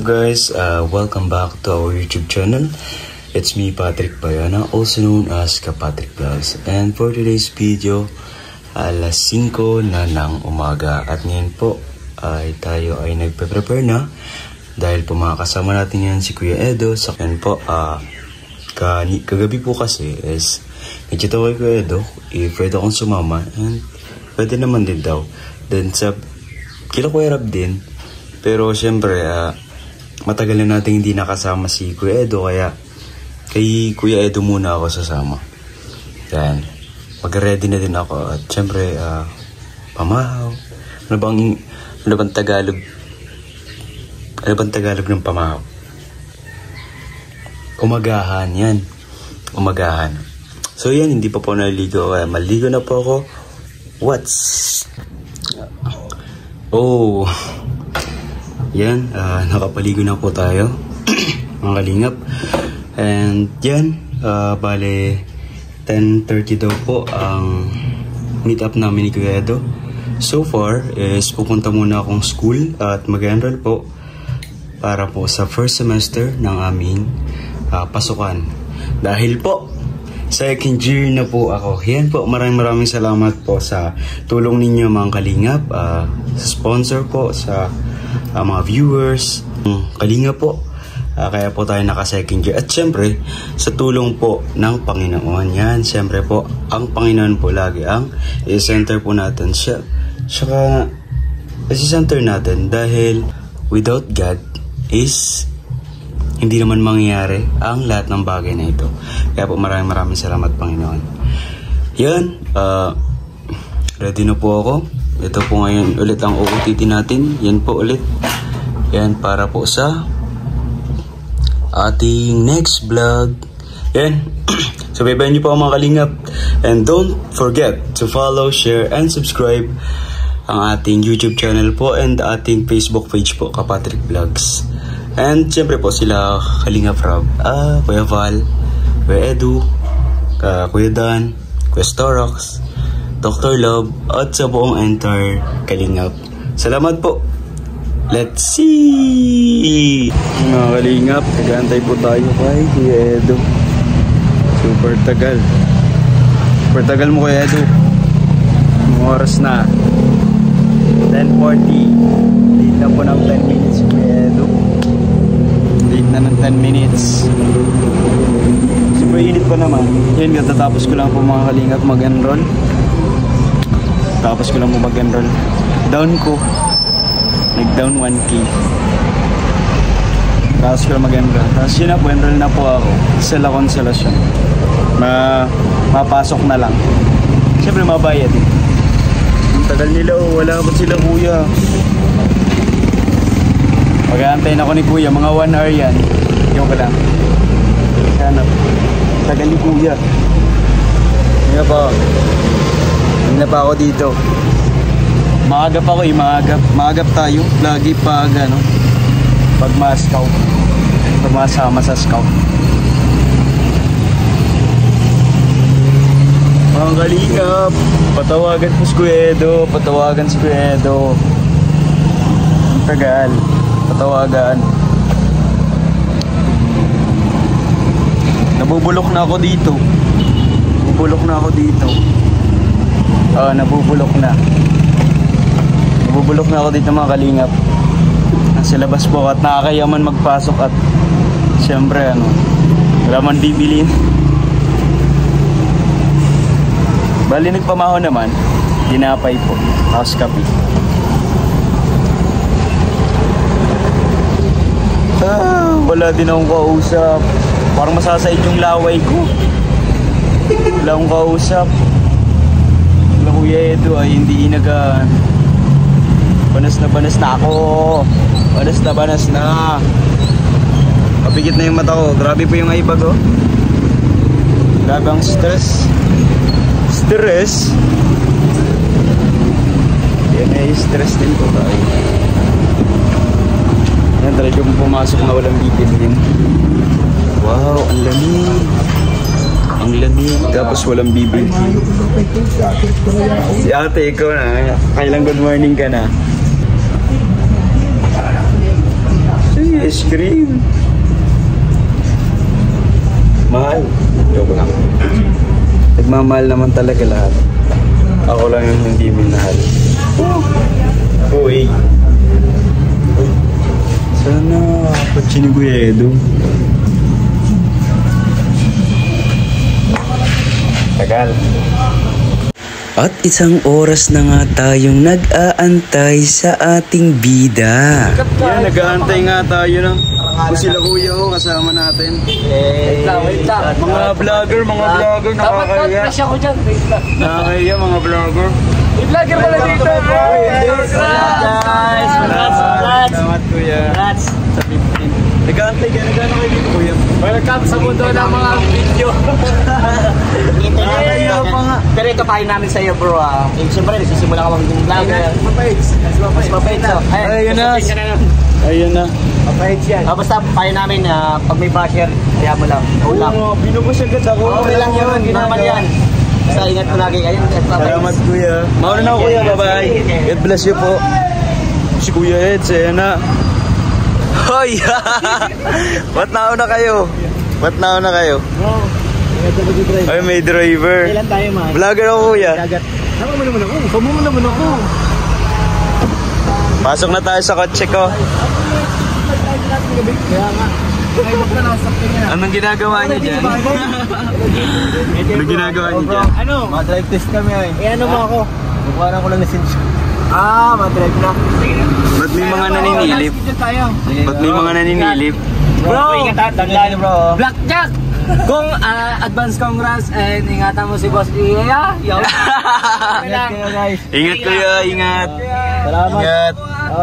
guys? Welcome back to our YouTube channel. It's me, Patrick Bayana, also known as Kapatrick Vlogs. And for today's video, alas 5 na ng umaga. At ngayon po, tayo ay nagpe-prepare na. Dahil po mga kasama natin yan si Kuya Edo. Sa yan po, kagabi po kasi is nag-chat ako kay Kuya Edo if pwede akong sumama. And pwede naman din daw. Then kila Kuya Rab din. Pero syempre, matagal na natin hindi nakasama si Kuya Edo, kaya kay Kuya Edo muna ako sasama. Yan. Mag-ready na din ako. At syempre, pamahaw. Ano bang Tagalog? Ano bang Tagalog ng pamahaw? Umagahan, yan. Umagahan. So yan, hindi pa po naligo. Kaya maligo na po ako. Yan, nakapaligo na po tayo, mga kalingap. And yan, bale 10:30 daw po ang meet up namin ni Kuya Edo. So far is pupunta muna akong school at mag-enroll po para po sa first semester ng aming pasukan. Dahil po second year na po ako. Yan po, maraming salamat po sa tulong ninyo mga kalingap, sa sponsor po, sa mga viewers, kalingap po. Kaya po tayo naka-second year. At syempre, sa tulong po ng Panginoon. Yan, syempre po, ang Panginoon po lagi ang i-center po natin siya. Saka, i-center natin dahil without God is hindi naman mangyayari ang lahat ng bagay na ito. Kaya po maraming salamat Panginoon. Yan, ready na po ako. Ito po ngayon ulit ang OOTD natin. Yan po ulit. Yan para po sa ating next vlog. Yan. So babayan niyo po mga kalingap. And don't forget to follow, share, and subscribe ang ating YouTube channel po and ating Facebook page po, Kapatrick Vlogs. And syempre po sila Kalingap Rob, Kuya Val, Kuya Edu, Kuya Dan, Kuya Storox, Dr. Love, at sa buong entire Kalingap. Salamat po. Let's see! Mga Kalingap, nag-aantay po tayo kay Kuya Edu. Super tagal. Super tagal mo Kuya Edu. Ang oras na 10:40. Late na po ng 10 minutes Kuya Edu. Late na ng 10 minutes. Super init pa naman. Yan, katatapos ko lang po mga kalingap mag-enroll. Tapos ko lang po mag-enroll. Down ko. Nag-down 1K. Tapos ko lang mag-enroll. Tapos yun na po, enroll na po ako sa La Consolacion. Mapasok na lang. Siyempre mabayad eh. Ang tagal nila wala pa sila kuya. Mag-aantayin ako ni Kuya, mga 1 hour yan. Yung ka lang. Hanap. Tagal ni Kuya. Hindi na pa ako dito. Maagap ako eh, maagap tayo. Lagi pag pag ma-scout. Pag masama sa scout. Mga kalingap, patawagan po si Kuya Edo. Patawagan si Kuya Edo. Ang tagal. Patawagan. Nabubulok na ako dito. Nabubulok na ako dito. Nabubulok na ako dito mga kalingap. Nasa labas po at nakakayaman magpasok at siyempre wala man bibilin. Bali nagpamaho naman. Dinapay po. House copy. Wala din akong kausap. Parang masasaid yung laway ko. Wala akong kausap. Wala Kuya Edo ay hindi inagaan. Banas na ako. Banas na. Mapigit na yung mata ko. Grabe po yung aibag ko. Grabe ang stress. Yan ay stress din po tayo. Yan talagang pumasok na walang bibilhin. Wow, ang lamig. Tapos walang bibilhin. Si ate, ikaw na. Kailang good morning ka na. Ice cream. Mahal. Joke lang. Nagmamahal naman talaga lahat. Ako lang yung hindi minahal. Uy. Sana Pachini Kuya Edo. Tagal. At isang oras na nga tayong nag-aantay sa ating bida. Yan, nag-aantay nga tayo na. Kung sila kuya ko, kasama natin. Wait lang. Mga vlogger, nakakaya. Nakakaya, mga vlogger. May vlogger pala dito. Guys, salamat kuya. Congrats. Sa 15. Nag-aantay ka, nag-ano kayo dito kuya? Welcome sa mundo ng mga video. Pero ito pahin namin sa iyo bro. Siyempre, nagsisimula ka magiging vlogger. Mas mapait. Ayun na. Ayun na. Mapait yan. Basta pahin namin, pag may basher, kaya mo lang. Oo nga, binubos agad ako. Okay lang yun, ginaman yan. Basta ingat mo lagi. Ayun, salamat kuya. Mauna na ako kuya, bye-bye. God bless you po. Si Kuya Eds, ayan na. Hoy! Ba't nauna kayo? Ba't nauna kayo? Ay, may driver. Kailan tayo man? Vlogger ako kuya. Sama mo naman ako. Sama mo naman ako. Pasok na tayo sa kotse ko. Kaya nga. Anong ginagawa niyo dyan? Anong ginagawa niyo dyan? Ano? Ma-drive test kami ay. Ano mo ako? Nagkuha ko lang lisensya. Ma-drive na. Ba't may mga naninilip? Ba't may mga naninilip? Bro! Tandaan niyo bro. Blackjack! Kung advance congrats and ingatan mo si Boss Iya. Ingat kayo guys. Ingat kuya, ingat. Salamat. Ingat.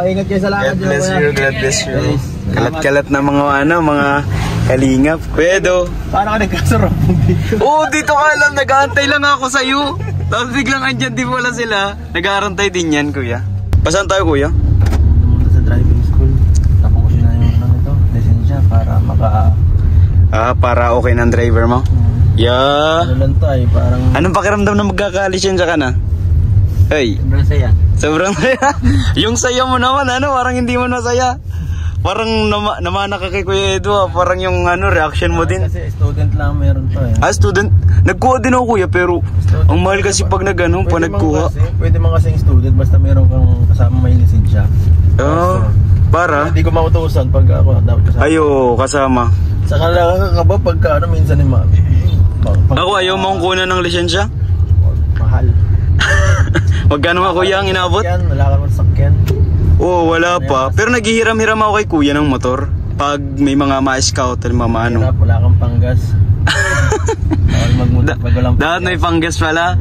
Ingat kayo sa lahat. God bless you, God bless you. Kalat-kalat na mga mga kalingap. Pwedo. Paano ka nagkasarap dito? Oo, dito ka lang. Nag-aantay lang ako sa'yo. Tapos biglang andyan, di wala sila. Nag-aantay din yan, kuya. Pasaan tayo, kuya? Sa driving school. Tapos yun na yung ito, lisensya para Para okay ng driver mo? Yeah. Ano lang to ay parang Anong pakiramdam na magkakalisensya ka na? Hey. sobrang saya. Sobrang saya. Yung saya mo naman, parang hindi mo masaya. Parang namana ka kay Kuya Edo, parang yung reaction mo din. Kasi student lang meron to eh. Student? Nagkuha din ako kuya, pero ang mahal kasi pag nagkuha. Pwede man kasing student basta meron kang kasama may lisensya. Para? Hindi ko mautusan pag ako dapat kasama. Ayo, kasama. Saka nakakaba pagka minsan ni mami. Ako ayaw mong kunan ng lisensya? Mahal. Magkano nga kuya ang inabot? Wala ka mang sakyan. Oo, wala pa. Pero naghihiram-hiram ako kay kuya ng motor. Pag may mga ma-scout at mga Wala kang panggas. Bawal magmutot pag walang panggas. Dapat may panggas pala?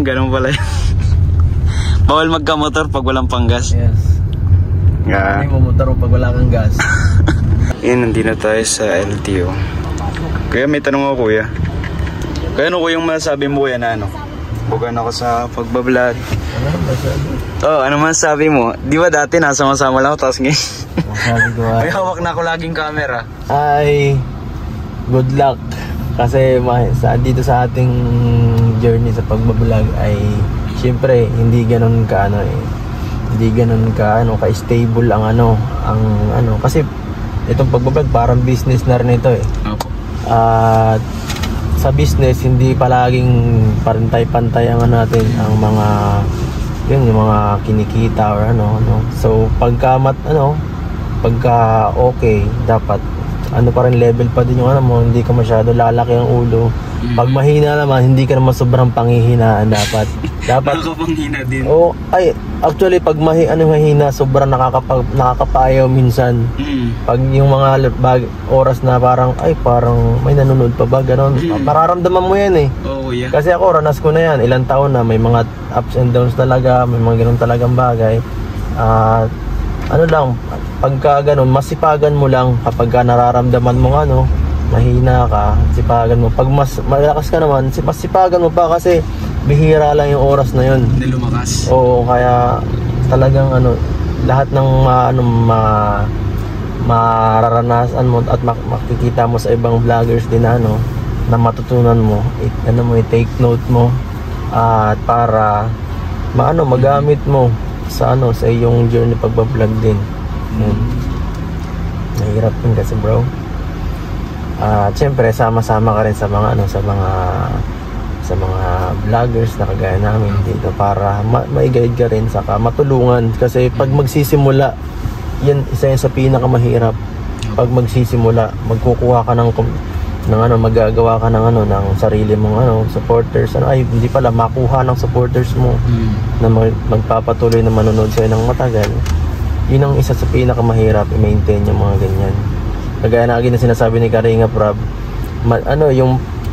Ganun pala yun. Bawal magkamotor pag walang panggas? Yes. Hindi mo motor pag wala kang gas. Nandito na tayo sa LTO. Kuya, may tanong ako kuya. Kaya ano kuya yung masasabi mo kuya na bukan ako sa pagbablog? Ano masasabi mo? Di ba dati nasama-sama lang ako tapos ngayon? Sabi ko may hawak na ako laging camera. Ay, good luck. Kasi dito sa ating journey sa pagbablog ay siyempre hindi ganun ka hindi ganun ka ka-stable ang kasi itong pagbablog parang business na rin ito eh. Opo. At sa business hindi palaging pantay-pantay ang natin ang mga yung mga kinikita or So pagka okay dapat pa rin level pa din yung mo, hindi ka masyado lalaki ang ulo. Pag mahina naman, hindi ka naman sobrang panghihinaan dapat. Nakakapanghina din. Actually pag mahina, sobrang nakakapayaw minsan. Pag yung mga oras na parang may nanonood pa ba, ganon. Mararamdaman mo yan eh. Oo, yeah. Kasi ako, ranas ko na yan. Ilang taon na, may mga ups and downs talaga, may mga ganon talagang bagay. Pagka ganon, masipagan mo lang kapag nararamdaman mo mahina ka, sipagan mo. Pag mas malakas ka naman, masipagan mo pa kasi bihira lang yung oras na yun. Hindi lumakas. Oo, kaya talagang lahat ng mararanasan mo at makikita mo sa ibang vloggers din na matutunan mo, i-take note mo at para magamit mo sa iyong journey pagbablog din. mahirap din kasi bro. Siyempre sama-sama ka rin sa mga sa mga vloggers na kagaya namin dito para ma-guide ka rin, saka matulungan. Kasi pag magsisimula, yan isa yan sa pinakamahirap. Pag magsisimula, magkukuha ka ng magagawa ka ng ng sarili mong supporters, hindi pala makuha ng supporters mo na magpapatuloy na manonood sa'yo ng matagal. Yun ang isa sa pinakamahirap i-maintain yung mga ganyan. Kagaya na sinasabi ni Kalinga Prab,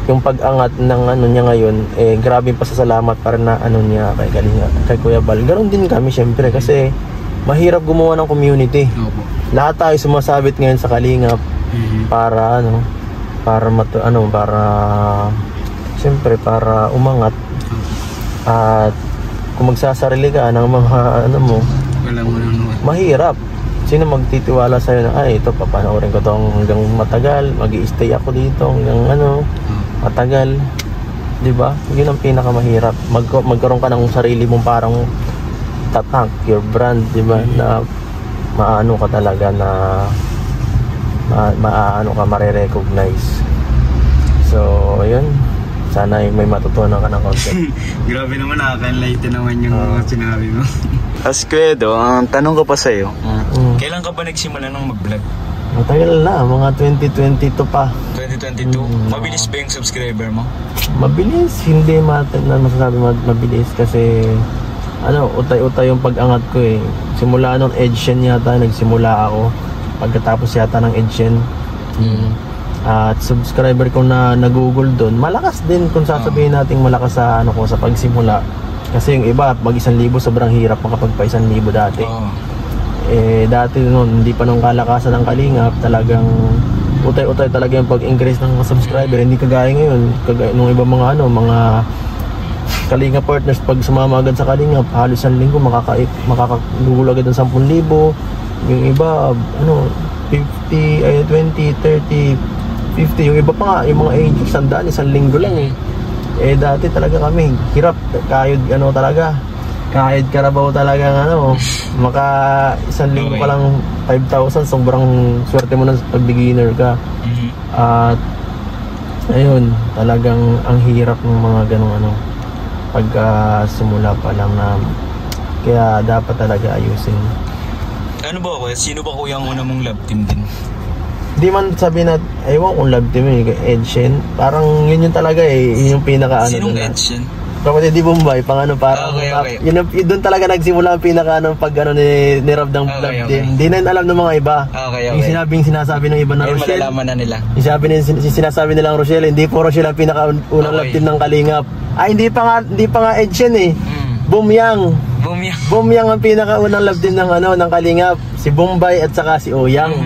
yung pag-angat ng niya ngayon, grabe pasasalamat para na niya kay Kuya Bal. Ganon din kami syempre kasi mahirap gumawa ng community. Lahat tayo sumasabit ngayon sa Kalingap para syempre para umangat. At kung magsasarili ka ng mga mahirap. Sino magtitiwala sa'yo na ito papanoorin ko to hanggang matagal, mag-i-stay ako dito hanggang matagal, di ba? Yun ang pinakamahirap. Magkaroon ka ng sarili mong parang tatak, your brand, di ba? Na maano ka talaga na mare-recognize. So, yun. Sana may matutunan ka ng content. Grabe naman, nakaka-enlighten naman yung sinabi mo. Asquedo, ang tanong ko pa sa'yo, kailan ka ba nagsimula ng mag-vlog? Matagal na, mga 2022 pa. 2022? Mabilis ba yung subscriber mo? Mabilis, hindi masasabi mabilis kasi utay-utay yung pag-angat ko eh. Simula nung Edshen yata, nagsimula ako. Pagkatapos yata ng Edshen. At subscriber ko na nag-google doon, malakas din kung sasabihin natin malakas sa sa pagsimula. Kasi yung iba, mag 1,000 sobrang hirap makapagpa 1,000 dati. Dati noon, hindi pa nung kalakasan ng Kalingap, talagang utay-utay talaga yung pag-increase ng subscriber. Hindi kagaya ngayon, kagaya nung iba mga Kalingap partners, pag sumama agad sa Kalingap, halos 1 linggo makakagugol agad ng 10,000. Yung iba, 50, 20, 30, 50, yung iba pa nga, yung mga angels, 100, 1 linggo lang eh. Dati talaga kami, hirap, kahit karabaw talaga maka 1 linggo pa lang 5,000, sobrang swerte mo na pag beginner ka. At ayun, talagang ang hirap ng mga ganong pagka simula pa lang na, kaya dapat talaga ayusin. Ano ba kuya? Sino ba kuya ang una mong love team din? Di man sabi na, ewan kung love team Edshen. Parang yun talaga yun yung pinaka Sinong Edshen? Kapatid di Bombay, parang Okay. Yun doon talaga nagsimula ang pinaka pag ni Rob ng love team. Di na alam ng mga iba. Okay. Yung sinasabi ng iba na Rochelle. Malalaman na nila. Sinasabi nilang Rochelle, hindi po Rochelle ang pinaka unang love team ng Kalingap. Hindi pa nga Edshen eh. Bumyang ang pinakaunang love team ng Kalingap. Si Bombay at saka si Oyang.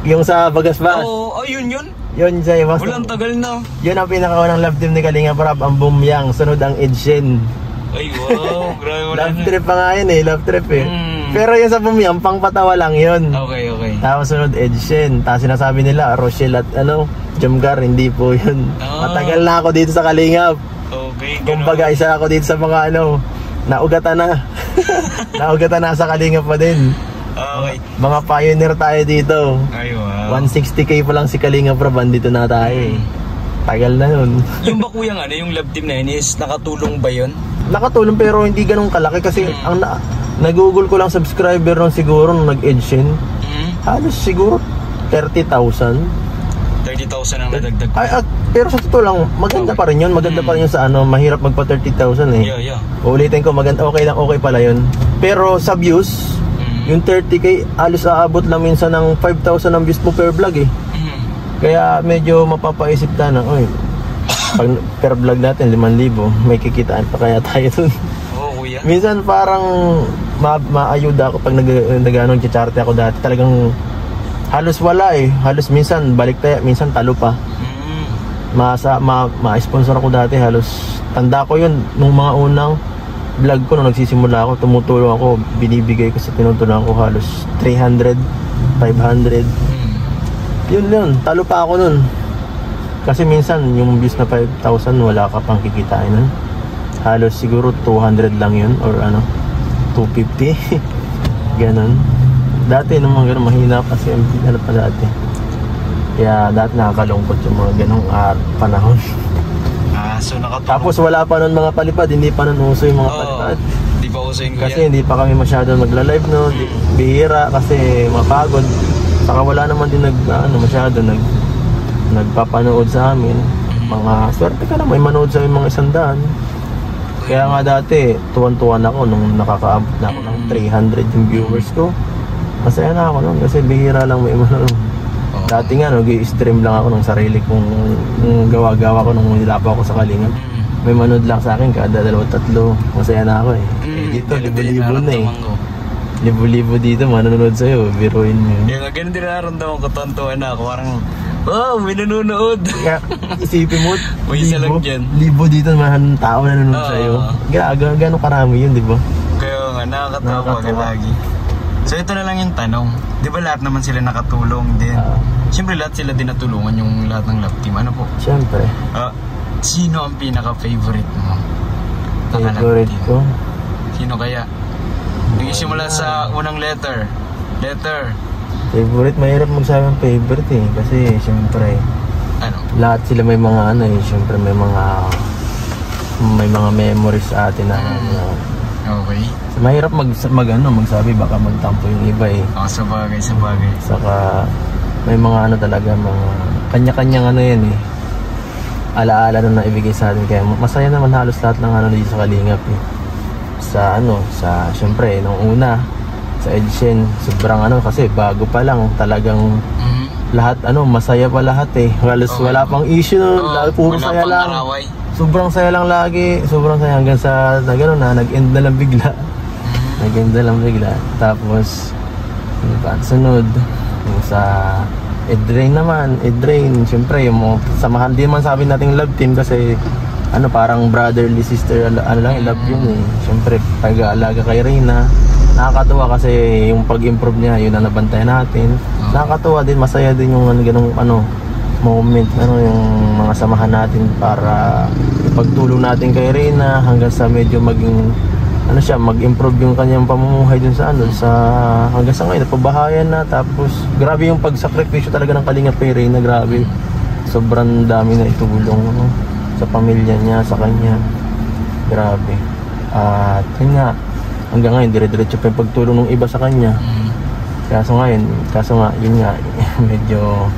Yung sa Bagasbas. Yun. Yun sa iwas. Walang tagal na. Yun ang pinakaunang love team ni Kalingap Rab, ang Bumyang. Sunod ang Edshen. Ay wow, grabe wala. Love trip pa nga yun love trip eh. Pero yung sa Bumyang, pang patawa lang yun. Okay. Tapos sunod Edshen. Tapos sinasabi nila, Rochelle at Jomgar, hindi po yun. Matagal na ako dito sa Kalingap. Okay. Kumbaga, isa ako dito sa mga naugatan na. Naugatan na sa Kalingap pa din. Okay. Mga pioneer tayo dito. Ay wow. 160k pa lang si Kalingap Rab, dito na tayo eh. Tagal na yun. Yung ba kuya yung love team na yun is nakatulong ba yun? Nakatulong pero hindi ganun kalaki kasi ang nag-google ko lang subscriber nung siguro nung nag-Edshen. Halos siguro 30,000. 30,000 ang nadagdag ko. Pero sa totoo lang, maganda pa rin yun. Maganda pa rin yun sa mahirap magpa 30,000 eh. Yeah. Uulitin ko, maganda, okay pala yun. Pero sa views, yung 30k, halos aabot lang minsan ng 5,000 ang views mo per vlog eh. Kaya medyo mapapaisip ka na, pag per vlog natin 5,000, may kikitaan pa kaya tayo dun. Kuya. Minsan parang maayuda ako pag nag-charte ako dati. Talagang halos wala eh. Halos minsan balik tayo, minsan talo pa. Ma-sponsor ako dati, halos tanda ko yun nung mga unang vlog ko nung nagsisimula ako, tumutulong ako, binibigay ko sa tinutulungan ko halos 300, 500. Yun, talo pa ako nun. Kasi minsan yung views na 5,000 wala ka pang kikitain nun. Halos siguro 200 lang yun or 250. Ganon. Dati nung mga ganun, mahina kasi yung ano pa dati. Kaya dati nakakalungkot yung mga ganung panahon. So nakatulong. Tapos wala pa nun mga palipad, hindi pa nun uso yung mga palipad. Di ba uso yung Kasi hindi pa kami masyado magla-live, no? Bihira kasi mapagod. Saka wala naman din masyado nagpapanood sa amin. Mga swerte ka na may manood sa mga 100. Kaya nga dati, tuwan-tuwan ako nung nakakaabot na ako ng 300 yung viewers ko. Masaya na ako nun kasi bihira lang may manood. Dati nga, nag-i-stream lang ako ng sarili kong gawa-gawa ko nung nila pa ako sa Kalingap. May manood lang sa akin kada 2-3. Masaya na ako eh. Dito, libo-libo na eh. Libo-libo dito, manonood sa'yo. Biruin mo yun. Yung ganun din nararamdaman ko, tontuan na ako. Parang, wow, may nanonood. Kaya isipin mo, may isa lang dyan. Libo dito, mga tao na nanonood sa'yo. Gano'ng karami yun, di ba? Kaya nga, nakakatawa ka lagi. So ito na lang yung tanong. Di ba lahat naman sila nakatulong din? Siyempre lahat sila din natulungan yung lahat ng love team. Ano po? Siyempre. Sino ang pinaka-favorite mo? Favorite ko? Sino kaya? Nagsimula sa unang letter. Favorite, mahirap magsabi ng favorite eh. Kasi siyempre, lahat sila may mga siyempre may mga memories sa atin na okay. So, mahirap magsabi, baka magtampo yung iba eh. Sabagay. Saka may mga talaga, mga kanya-kanyang yan eh. Alaala na naibigay sa atin. Kaya masaya naman halos lahat ng dito sa Kalingap eh. Sa siyempre, nung una, sa Edshen, sobrang kasi bago pa lang, talagang lahat, masaya pa lahat eh. Halos wala pang issue, puro saya lang. Araway. Sobrang saya lang lagi, sobrang saya hanggang sa nag-end na lang bigla. Tapos sunod yung sa Edrain naman, siyempre yung samahan din man sabi nating love team kasi parang brotherly sister, love yun eh. Siyempre pag-aalaga kay Reyna, nakakatuwa kasi yung pag-improve niya, yun ang nabantayan natin. Nakakatuwa din, masaya din yung ganung moment, yung mga samahan natin para pagtulong natin kay Reyna hanggang sa medyo maging mag-improve yung kanyang pamumuhay dun sa hanggang sa ngayon napabahayan na. Tapos grabe yung pagsakripisyo talaga ng Kalingap kay Reyna, grabe. Sobrang dami na itulong sa pamilya niya, sa kanya. Grabe. At yun nga, hanggang ngayon dire-diretso pa yung pagtulong ng iba sa kanya. Kaso nga yun nga medyo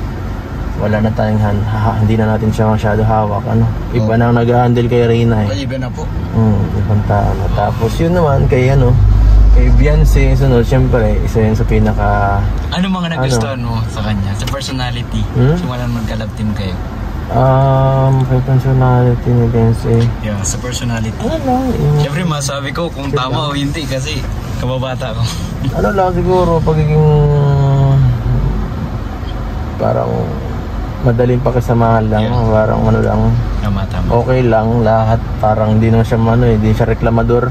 wala na tayong hindi na natin siya masyado hawak. Iba na ang nag-handle kay Reyna eh. Iba na po. Ibang tao na. Tapos yun naman kay kay Beyonce, siyempre isa yun sa pinaka... Ano mga nagustuhan mo sa kanya? Sa personality? Simulan magka-love team kayo? May personality ni Beyonce. Yeah, sa personality. Siyempre masabi ko kung tama o hindi kasi kababata ko. Siguro pagiging parang madaling pakisamahan lang, parang lang. Tama. Okay lang lahat, parang hindi naman siya hindi siya reklamador.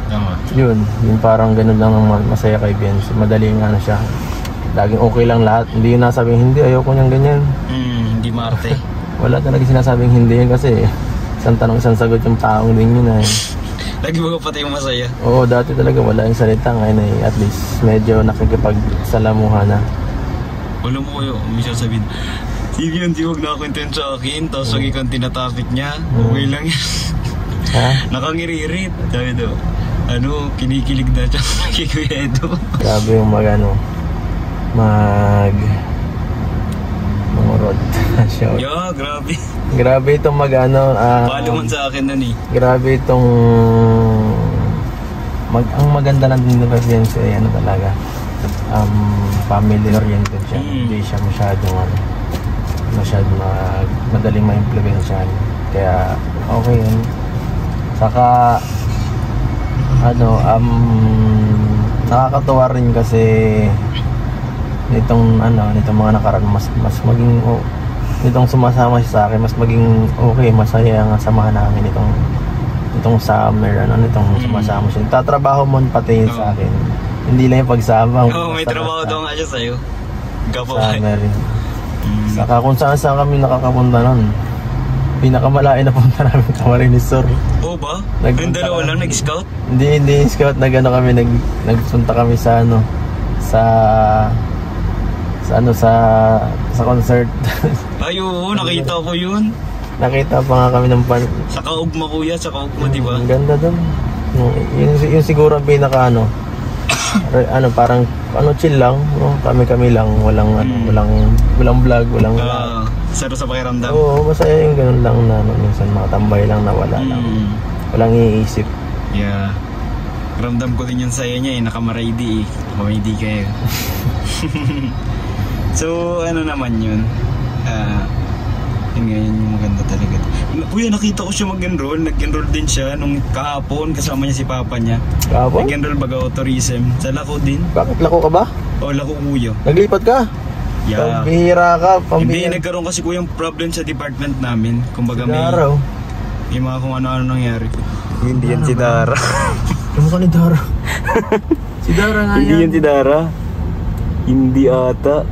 Tama. Yun parang ganun lang ang masaya kay Beyonce. Madaling siya. Laging okay lang lahat. Hindi yun nasabing hindi, ayoko niyang ganyan. Hindi maarte. Wala talaga sinasabing hindi yun kasi isang tanong isang sagot yung taong din yun Lagi ba pati yung masaya? Oo, dati talaga wala yung salita. Ngayon at least medyo nakikipagsalamuhan na. Wala mo kayo, may sasabihin, sige yun, huwag na content sa akin, tapos lagi kang tinatopic niya, okay lang yan. Nakangiririt. Sabi daw, kinikilig na siya kay Kuya Edo. Grabe yung mangurot. Yeah, grabe. Grabe itong Palo man sa akin nun eh. Grabe itong ang maganda lang din ng Beyonce ay talaga family oriented siya. Hindi siya masyadong madaling ma-implementahan. Kaya okay yun. Saka nakakatuwa rin kasi nitong mga nakaraan mas maging nitong sumasama siya sa akin, mas maging okay, masaya ang samahan namin itong summer, nitong sumasama siya. Tatrabaho mo pati sa akin. Hindi lang yung pagsama. May trabaho daw nga siya sa'yo. Summer. Saka kung saan kami nakakapunta nun, pinakamalain na punta namin Camarines Sur. Oo ba? Yung dalawa lang nag-scout? Hindi scout, kami nagpunta kami sa sa concert. Ay, oo, nakita ko yun. Nakita pa nga kami ng Sa kaugma kuya, sa kaugma, di ba? Ang ganda dun. Yun siguro ang pinaka parang chill lang, no? Kami lang, walang vlog, walang Saro sa pakiramdam. Oo, masaya yung ganun lang na minsan makatambay lang na wala lang. Walang iisip. Yeah. Ramdam ko din yung saya niya nakamaraydi Kamaraydi kayo. So, ano naman yun? Yun ngayon yung maganda talaga. Kuya, nakita ko siya mag-enroll. Nag-enroll din siya nung kahapon. Kasama niya si papa niya. Kahapon? Nag-enroll baga tourism. Sa Lako din. Bakit lako ka ba? O, Lako kuya. Naglipat ka? Yeah. Pambihira ka. Hindi, nagkaroon kasi kuya yung problem sa department namin. Kumbaga may mga kung ano-ano nangyari. Hindi yan si Dara. Kamukha ni Dara. Si Dara nga yan. Hindi yan si Dara. Hindi ata.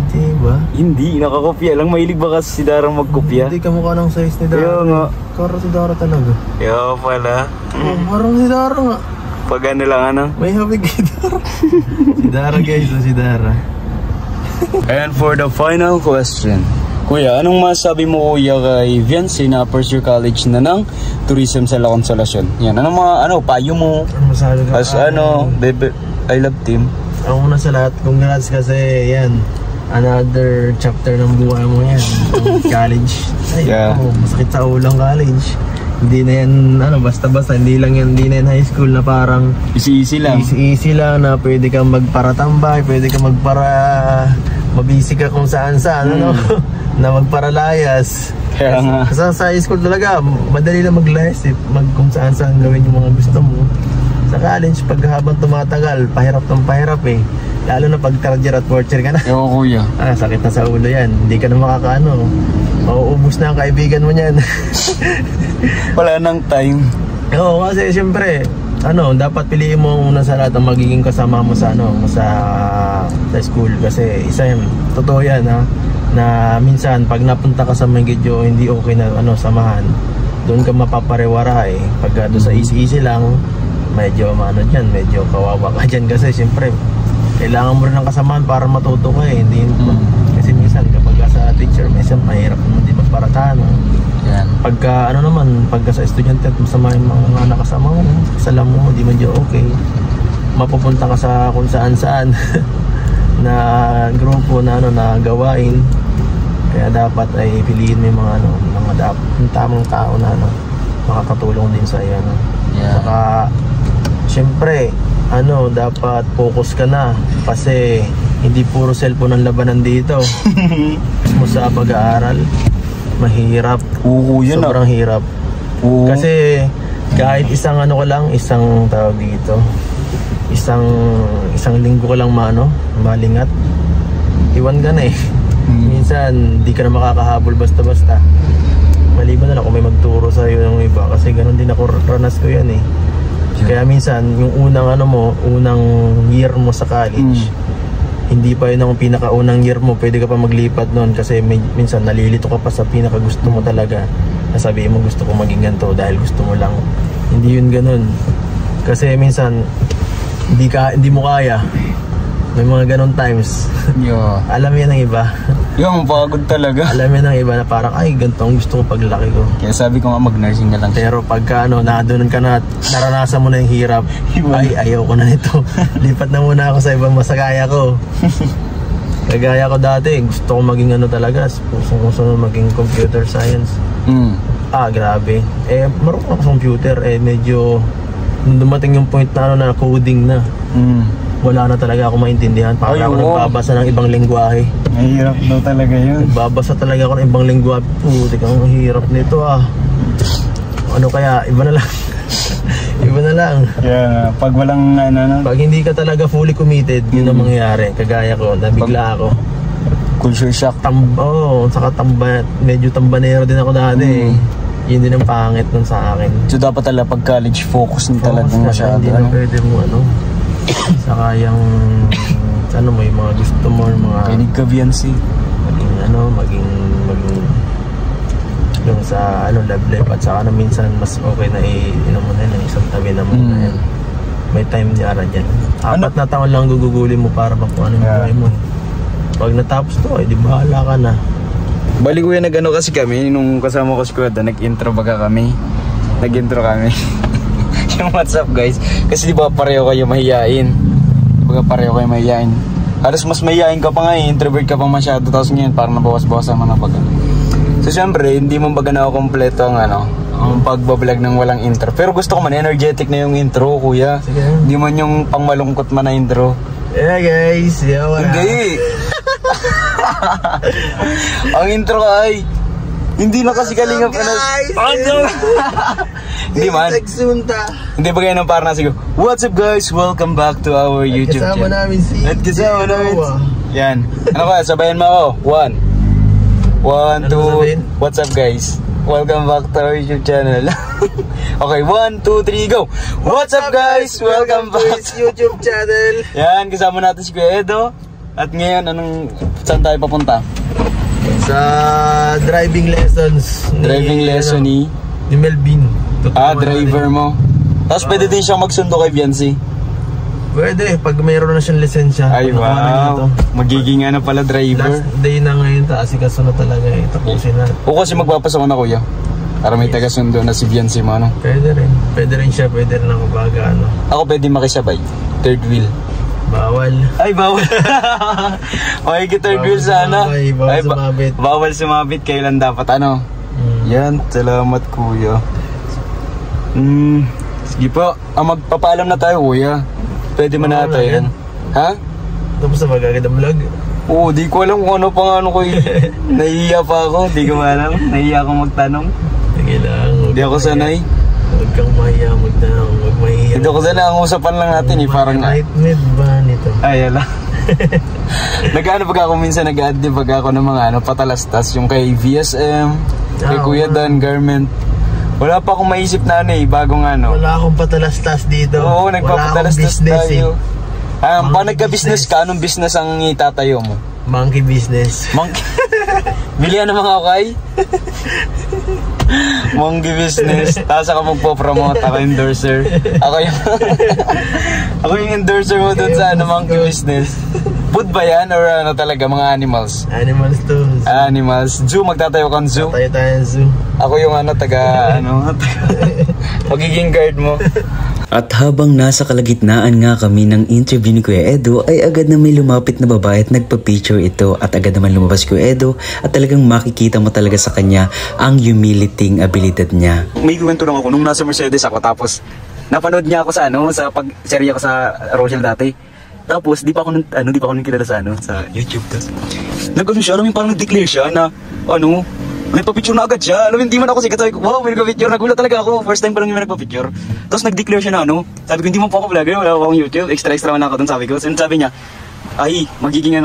Hindi ba? Hindi, nakakopya lang. Mahilig ba kasi si Dara magkopya? Hindi kamukha ng size ni Dara. Kaya nga. Parang si Dara talaga. Kaya pala. Parang si Dara nga. Pag ano lang ano? May habig kay Dara. Si Dara guys, si Dara. And for the final question, Kuya, anong masabi mo kuya kay Viancy na first year college na ng tourism sa La Consolacion? Yan, anong mga payo mo? Masabi ko, as baby, I love team. Ang una sa lahat, congrats kasi yan, another chapter ng buhay mo yan. College. Ay, Yeah. Masakit sa ulang college. Hindi na yan, basta-basta, hindi na yan high school na parang Easy lang. easy lang na pwede kang magparatambay, pwede kang mabisi ka kung saan-saan, na magparalayas. Kaya nga. Sa high school talaga, madali lang maglayas kung saan-saan gawin yung mga gusto mo. Sa college, pag habang tumatagal, pahirap ng pahirap lalo na pag third year at fourth year ka na. Ewan kuya. Sakit na sa ulo yan. Hindi ka na mauubos na ang kaibigan mo niyan. Wala nang time. Oo, kasi siyempre, dapat piliin mo una sa lahat ang magiging kasama mo sa school. Kasi isa yan, totoo yan na minsan pag napunta ka sa medyo hindi okay na samahan, doon ka mapaparewara Pag doon sa easy lang, medyo medyo kawawa ka dyan kasi siyempre kailangan mo rin ng kasamahan para matuto ka hindi kasi minsan kapag sa teacher minsan mahirap naman di magparatahan Yan. pagka sa estudyante at masama yung mga nakasama mo kasala mo di medyo okay, mapupunta ka sa kung saan na grupo na gawain, kaya dapat ay piliin mo yung mga yung tamang tao na makakatulong din sa iyo Yeah. Saka syempre dapat focus ka na kasi hindi puro cellphone ang labanan dito. Mo sa pag-aaral mahirap. Yun sobrang hirap. Kasi kahit isang isang tawag dito, isang linggo ka lang malingat, iwan ka na minsan di ka na makakahabol basta-basta, maliban na lang kung may magturo sa iyo ng iba, kasi ganun din ako, ranas ko yan Kaya minsan yung unang year mo sa college, hindi pa yun ang pinakaunang year mo, pwede ka pa maglipat noon kasi minsan nalilito ka pa sa pinaka gusto mo talaga. Nasabihin mo gusto ko maging ganito dahil gusto mo lang. Hindi yun ganun. Kasi minsan hindi mo kaya. May mga ganun times. Yeah. Alam yan ng iba. Yung pagod talaga. Alam yan ng iba na parang ganito ang gusto ko paglaki ko. Kaya sabi ko nga mag-nursing na lang. Pero pagka nadoon ka na, naranasan mo na yung hirap, ayaw ko na nito. Lipat na muna ako sa ibang masagaya ko. Kagaya ko dati, gusto ko maging talaga, gusto maging computer science. Grabe. Marunong ako sa computer, medyo dumating yung point na coding na. Wala na talaga ako maintindihan. Parang ako nagbabasa ng ibang lengguwahe. Mahirap daw talaga yun. Nagbabasa talaga ako ng ibang lengguwahe. Putik, ang hirap nito kaya, iba na lang. Iba na lang. Kaya pag walang pag hindi ka talaga fully committed, yun ang mangyayari. Kagaya ko, nabigla ako. Culture shock. Saka medyo tambanero din ako dati Yun din ang pangit nun sa akin. So dapat talaga pag college focus na talagang masyado. Hindi na pwede mo saka yung mo yung mga gusto mo, yung mga Kinig ka Viancy. maging yung sa love life, at saka minsan mas okay na mo na isang tabi na muna yan. May time di ara dyan. 4 na taon lang gugugulin mo para makuha ng buhay mo. Pag natapos to, di bahala ka na. Bali kuya, nag-ano kasi kami, nung kasama ko si Kuya, nag-intro baga kami. Nag-intro kami. Yung what's up guys. Kasi di ba pareho kayo mahihain. Baga pareho kayo mahihain. Halos mas mahihain ka pa nga introvert ka pa masyado. Tapos ngayon parang nabawas-bawasan mo na baga. So syempre, hindi mo baga na kompleto ang ang pagbablog ng walang intro. Pero gusto ko man, energetic na yung intro, kuya. Sige. Hindi man yung pangmalungkot man na intro. Yeah guys, yawa na. Hindi. Ang intro ay hindi na kasi kalingap ka na. Hindi man. Hindi ba kayo ng parang nasigo? What's up guys? Welcome back to our YouTube channel. Kasama namin si... At kasama namin. Yan. Ano ba? Sabayan mo ako. 1, 2. What's up guys? Welcome back to our YouTube channel. Okay, 1, 2, 3, go! What's up guys? Welcome back to YouTube channel. Yan, kasama natin si Kuya Edo. At ngayon, saan tayo papunta? Sa driving lessons. Driving lesson ni Melvin. driver mo. Tapos pwede din siyang magsundo kay Biancy. Pwede, pag mayroon na siyang lisensya. Ay wow, magiging pala driver. Last day na ngayon, asikaso na talaga tapusin na. O kasi magpapasok na kuya. Para may taga-sundo na si Biancy mo, ano? Pwede rin. Pwede rin siya, pwede rin ako baga, Ako pwede makisabay. Third wheel. Bawal. Ay, bawal. Okay, third wheel sana. Bawal sumabit. Bawal sumabit. Kailan dapat, Yan, salamat kuya. Sige po. Magpapaalam na tayo kuya. Pwede man natin. Ha? Tapos na magaganda vlog? Oo, di ko alam kung ano pang ko Nahihiya pa ako, di ko alam. Nahihiya akong magtanong. Sige lang. Di ako sanay. Huwag kang mahiya magtanong. Huwag mahiya. Hindi ako sanay. Ang usapan lang natin parang... Right mid ba nito? Ay, ala. Nag-ano pag ako minsan nag-add din pag ako ng mga patalastas. Yung kay VSM, kay Kuya Dan, Garment. Wala pa akong maisip na bagong Wala akong patalastas dito. Oo, nagpapatalastas tayo. Pa nagka-business ka, anong business ang itatayo mo? Monkey business. Monkey? Bilihan ng mga okay? Monkey business. Tapos ako magpo-promote, ako endorser. Ako yung endorser mo dun sa monkey business. Food ba yan or talaga mga animals? Animals to. Animals. Zoo, magtatayo kang zoo? Tayo tayo zoo. Ako yung magiging guard mo. At habang nasa kalagitnaan nga kami ng interview ni Kuya Edo ay agad na may lumapit na babae at nagpa-picture ito at agad naman lumabas Kuya Edo at talagang makikita mo talaga sa kanya ang humiliting abilidad niya. May kwento lang ako nung nasa Mercedes ako tapos napanood niya ako sa pag-serye ako sa Rochelle dati. Tapos di pa ako nung kilala sa YouTube. Tapos nag-ano siya, parang nag-declare siya na may pa-picture na agad siya. Hindi man ako sikat. Sabi ko, wow, may nagpa-picture. Nagulat talaga ako. First time pa lang yung nagpa-picture. Tapos nag-declare siya na sabi ko, hindi mo pa ako vlogger. Wala akong YouTube. Extra man ako dun, sabi ko. So, sabi niya, ay, magiging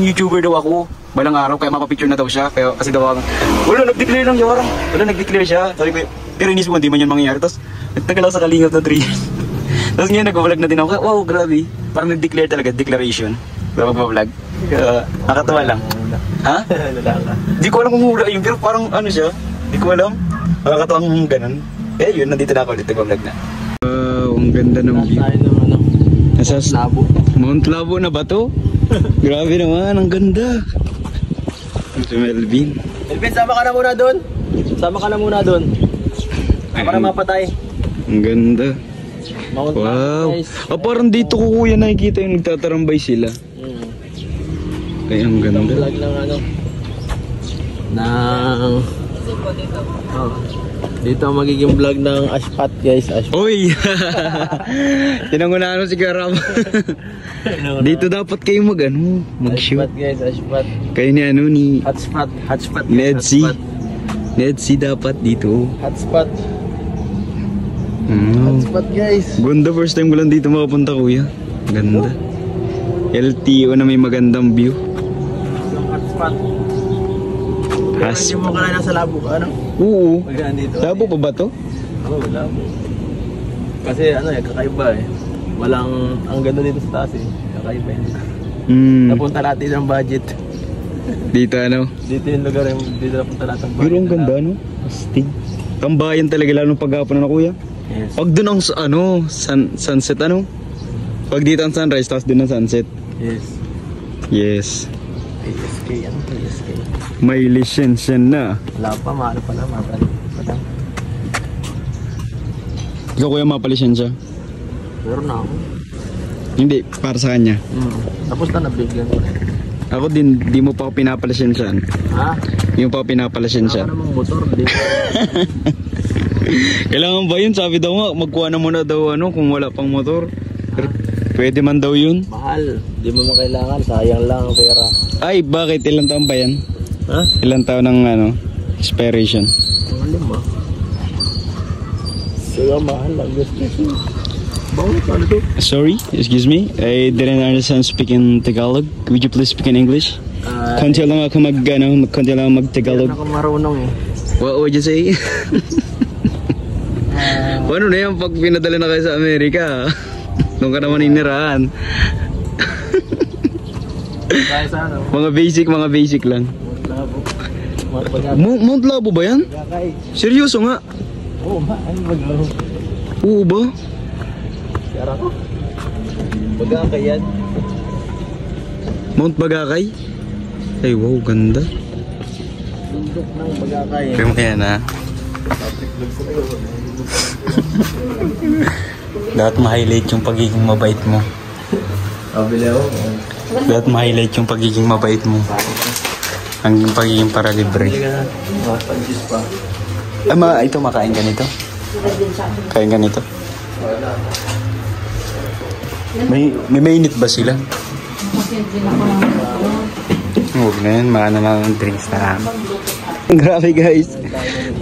YouTuber daw ako. Balang araw, kaya mapapicture na daw siya. Kaya, kasi daw ako, wala, nag-declare lang yun. Wala, nag-declare siya. Sabi ko, pero inisip ko, hindi man yun mangyayari. Tapos, nagtagal ako sa kalingap na 3 years. Tapos ngayon, nag-vlog na din ako. Wow, grabe. Parang nag-declare talaga, declaration. Sa mag-vlog. Nakatawa lang. Ha? Di ko alam kung hula yun, pero parang siya. Di ko alam. Nakakatawang ganun. Yun, nandito na ako ulit. Nag-vlog na. Wow, ang ganda ng view. Nasa Labo. Mount Labo na ba to? Grabe naman, ang ganda. Si Melvin. Melvin, sama ka na muna doon. Para mapatay. Ang ganda. Mount Wow. Parang dito ko kuya nakikita yung nagtatarambay sila. Ay, ang ganda. Vlog ng dito ang magiging vlog ng Ashpat guys. Uy! Tinangunahan si Garab. Dito dapat kayo mag-shoot. Ashpat guys, Ashpat. Kayo ni Hotspot. Nedsi dapat dito. Hotspot. Hotspot guys. Ganda, first time ko lang dito makapunta kuya. Ganda. LTO na may magandang view. Hotspot. Hindi mo ka na nasa Labo ka, Oo. Dito. Labo pa ba to? Oo, Labo. Kasi kakaiba Walang, ang ganda dito sa taas kakaiba Napunta natin ang budget. Dito Dito yung lugar dito napunta natin ang budget. Pero ang ganda Astig. Tambayan talaga lalo paghapon na kuya. Yes. Pag doon ang sunset ano? Pag dito ang sunrise, tapos doon ang sunset. Yes. Yes. ASK, ano po ASK? May lisensya na. Wala pa, mahal pa na, mahal. Ikaw kuya mapalisensya? Meron na ako. Hindi, para sa kanya. Tapos na nabigyan ko na. Ako din, di mo pa ako pinapalisensyan. Ha? Di mo pa ako pinapalisensya. Ako namang motor, di. Kailangan ba yun? Sabi daw nga, magkuha na muna daw ano kung wala pang motor. Pwede man daw yun. Mahal. Di mo kailangan, sayang lang ang pera. Ay, bakit? Ilang taon ba yan? Ha? Ilang taon ng ano, expiration? Ang lima. Kaya mahal lang. Bakit ano to? Sorry, excuse me. I didn't understand speaking Tagalog. Would you please speak in English? Konti lang ako konti lang mag-Tagalog. Hindi ako marunong eh. What would you say? Paano na yan pag pinadala na kayo sa Amerika? Doon ka naman inirahan. Kaya sa ano? Mga basic lang. Mount Labo ba yan? Bagakay. Seryoso nga? Oo, ano bago? Oo ba? Yara ko. Bagakay yan. Mount Bagakay? Ay wow, ganda. Bundok ng Bagakay. Kaya mo kaya na? Dapat ma-highlight yung pagiging mabait mo. Kabili ako. Dapat ma-highlight yung pagiging mabait mo. Ang pagiging paralibre. Hindi ka na. Pag-juice pa. Ito makain ka nito? Kain ka nito? May mainit ba sila? Huwag na yan, maana lang ang drinks na. Grabe guys.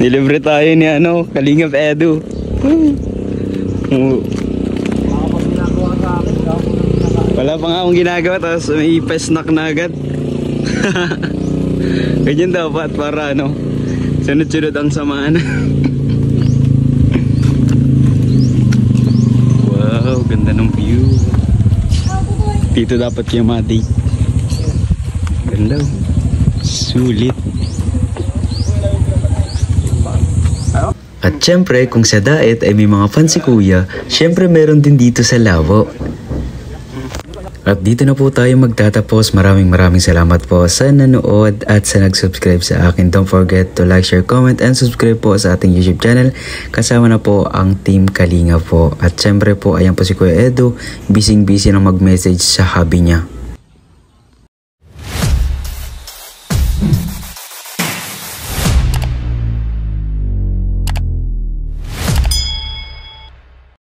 Nilibre tayo ni Kalingap Edu. Wala pa nga akong ginagawa, tapos may pa-snack na agad. Ganyan dapat para sunod-sunod ang samaan. Wow, ganda ng view. Dito dapat kayo ma-date. Ganda. Sulit. At syempre, kung sa Daet ay may mga fans si Kuya, syempre meron din dito sa Lavo. At dito na po tayo magtatapos. Maraming salamat po sa nanood at sa nag-subscribe sa akin. Don't forget to like, share, comment, and subscribe po sa ating YouTube channel. Kasama na po ang Team Kalinga po. At syempre po, ayan po si Kuya Edu. Busy na mag-message sa hubby niya.